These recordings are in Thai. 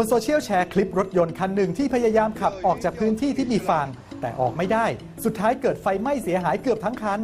นโซเชียลแชร์คลิปรถยนต์คันหนึ่งที่พยายามขับออกจากพื้นที่ที่มีฟางแต่ออกไม่ได้สุดท้ายเกิดไฟไหม้เสียหายเกือบทั้งคัน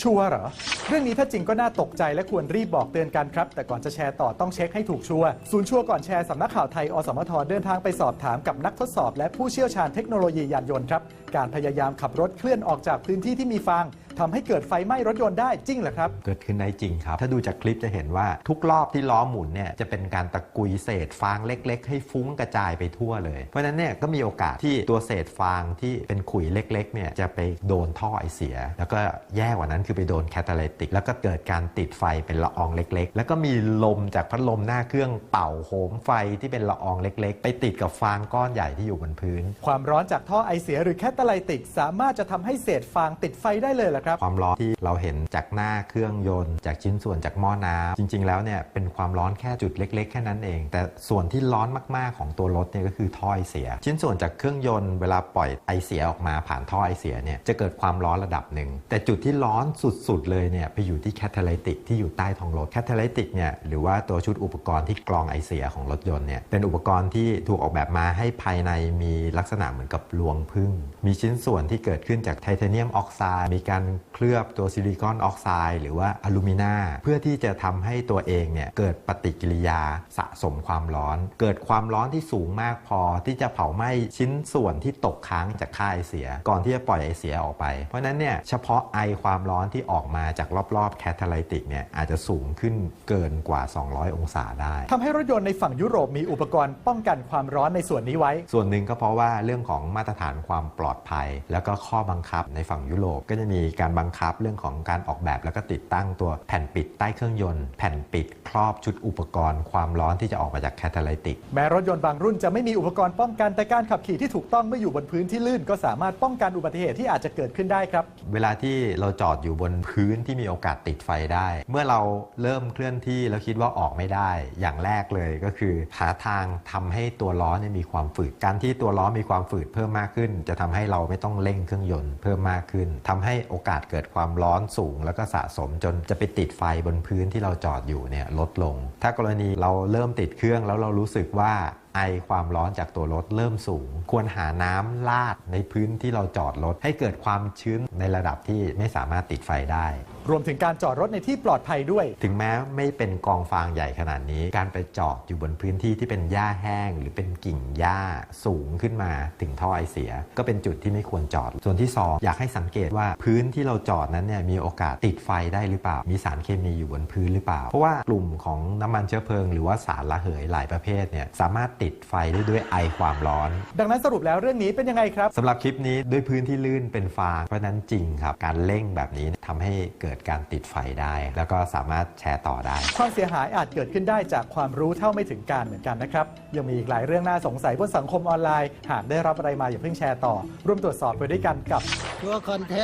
ชัวร์เหรอเรื่องนี้ถ้าจริงก็น่าตกใจและควรรีบบอกเตือนกันครับแต่ก่อนจะแชร์ต่อต้องเช็คให้ถูกชัวร์ศูนย์ชัวร์ก่อนแชร์สำนักข่าวไทยอสมทเดินทางไปสอบถามกับนักทดสอบและผู้เชี่ยวชาญเทคโนโลยียานยนต์ครับการพยายามขับรถเคลื่อนออกจากพื้นที่ที่มีฟางทำให้เกิดไฟไหม้รถยนต์ได้จริงเหรอครับเกิดขึ้นได้จริงครับถ้าดูจากคลิปจะเห็นว่าทุกรอบที่ล้อหมุนเนี่ยจะเป็นการตะกุยเศษฟางเล็กๆให้ฟุ้งกระจายไปทั่วเลยเพราะฉะนั้นเนี่ยก็มีโอกาสที่ตัวเศษฟางที่เป็นขุยเล็กๆเนี่ยจะไปโดนท่อไอเสียแล้วก็แย่กว่านั้นคือไปโดนแคตาลิติกแล้วก็เกิดการติดไฟเป็นละอองเล็กๆแล้วก็มีลมจากพัดลมหน้าเครื่องเป่าโหมไฟที่เป็นละอองเล็กๆไปติดกับฟางก้อนใหญ่ที่อยู่บนพื้นความร้อนจากท่อไอเสียหรือแคตาลิติกสามารถจะทำให้เศษฟางติดไฟได้เลยเหรอครับความร้อนที่เราเห็นจากหน้าเครื่องยนต์จากชิ้นส่วนจากหม้อน้ำจริงๆแล้วเนี่ยเป็นความร้อนแค่จุดเล็กๆแค่นั้นเองแต่ส่วนที่ร้อนมากๆของตัวรถเนี่ยก็คือท่อไอเสียชิ้นส่วนจากเครื่องยนต์เวลาปล่อยไอเสียออกมาผ่านท่อไอเสียเนี่ยจะเกิดความร้อนระดับหนึ่งแต่จุดที่ร้อนสุดๆเลยเนี่ยไปอยู่ที่แคตาลิติกที่อยู่ใต้ท้องรถแคตาลิติกเนี่ยหรือว่าตัวชุดอุปกรณ์ที่กรองไอเสียของรถยนต์เนี่ยเป็นอุปกรณ์ที่ถูกออกแบบมาให้ภายในมีลักษณะเหมือนกับรวงผึ้งมีชิ้นส่วนที่เกิดขึ้นจากไทเทเนียมออกไซด์มีการเคลือบตัวซิลิคอนออกไซด์หรือว่าอลูมิเนียมเพื่อที่จะทำให้ตัวเองเนี่ยเกิดปฏิกิริยาสะสมความร้อนเกิดความร้อนที่สูงมากพอที่จะเผาไหม้ชิ้นส่วนที่ตกค้างจากค่าไอเสียก่อนที่จะปล่อยไอเสียออกไปเพราะนั้นเนี่ยเฉพาะไอความร้อนที่ออกมาจากรอบๆแคตาลิติกเนี่ยอาจจะสูงขึ้นเกินกว่า200องศาได้ทำให้รถยนต์ในฝั่งยุโรปมีอุปกรณ์ป้องกันความร้อนในส่วนนี้ไว้ส่วนหนึ่งก็เพราะว่าเรื่องของมาตรฐานความปลอดภัยแล้วก็ข้อบังคับในฝั่งยุโรปก็จะมีการบังคับเรื่องของการออกแบบแล้วก็ติดตั้งตัวแผ่นปิดใต้เครื่องยนต์แผ่นปิดครอบชุดอุปกรณ์ความร้อนที่จะออกมาจากแคตาลิติกแม้รถยนต์บางรุ่นจะไม่มีอุปกรณ์ป้องกันแต่การขับขี่ที่ถูกต้องเมื่ออยู่บนพื้นที่ลื่นก็สามารถป้องกันอุบัติเหตุที่อาจจะเกิดขึ้นได้ครับเวลาที่เราจอดอยู่บนพื้นที่มีโอกาสติดไฟได้เมื่อเราเริ่มเคลื่อนที่แล้วคิดว่าออกไม่ได้อย่างแรกเลยก็คือหาทางทำให้ตัวล้อมีความฝืดการที่ตัวล้อมีความฝืดเพิ่มมากขึ้นจะทำให้เราไม่ต้องเร่งเครื่องยนต์เพิ่มมากขึ้นทำให้โอกาสเกิดความร้อนสูงแล้วก็สะสมจนจะไปติดไฟบนพื้นที่เราจอดอยู่เนี่ยลดลงถ้ากรณีเราเริ่มติดเครื่องแล้วเรารู้สึกว่าไอความร้อนจากตัวรถเริ่มสูงควรหาน้ำราดในพื้นที่เราจอดรถให้เกิดความชื้นในระดับที่ไม่สามารถติดไฟได้รวมถึงการจอดรถในที่ปลอดภัยด้วยถึงแม้ไม่เป็นกองฟางใหญ่ขนาดนี้การไปจอดอยู่บนพื้นที่ที่เป็นหญ้าแห้งหรือเป็นกิ่งหญ้าสูงขึ้นมาถึงท่อไอเสียก็เป็นจุดที่ไม่ควรจอดส่วนที่2อยากให้สังเกตว่าพื้นที่เราจอดนั้นเนี่ยมีโอกาสติดไฟได้หรือเปล่ามีสารเคมีอยู่บนพื้นหรือเปล่าเพราะว่ากลุ่มของน้ำมันเชื้อเพลิงหรือว่าสารระเหยหลายประเภทเนี่ยสามารถติดไฟได้ด้วยไอความร้อนดังนั้นสรุปแล้วเรื่องนี้เป็นยังไงครับสำหรับคลิปนี้ด้วยพื้นที่ลื่นเป็นฟางเพราะนั้นจริงครับการเร่งแบบนี้ทำให้เกิดการติดไฟได้แล้วก็สามารถแชร์ต่อได้ความเสียหายอาจเกิดขึ้นได้จากความรู้เท่าไม่ถึงการเหมือนกันนะครับยังมีอีกหลายเรื่องน่าสงสัยบนสังคมออนไลน์หากได้รับอะไรมาอย่าเพิ่งแชร์ต่อร่วมตรวจสอบไปด้วยกันกับชัวร์ก่อนแช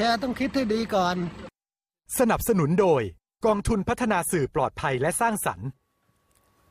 ร์ต้องคิดให้ดีก่อนสนับสนุนโดยกองทุนพัฒนาสื่อปลอดภัยและสร้างสรรค์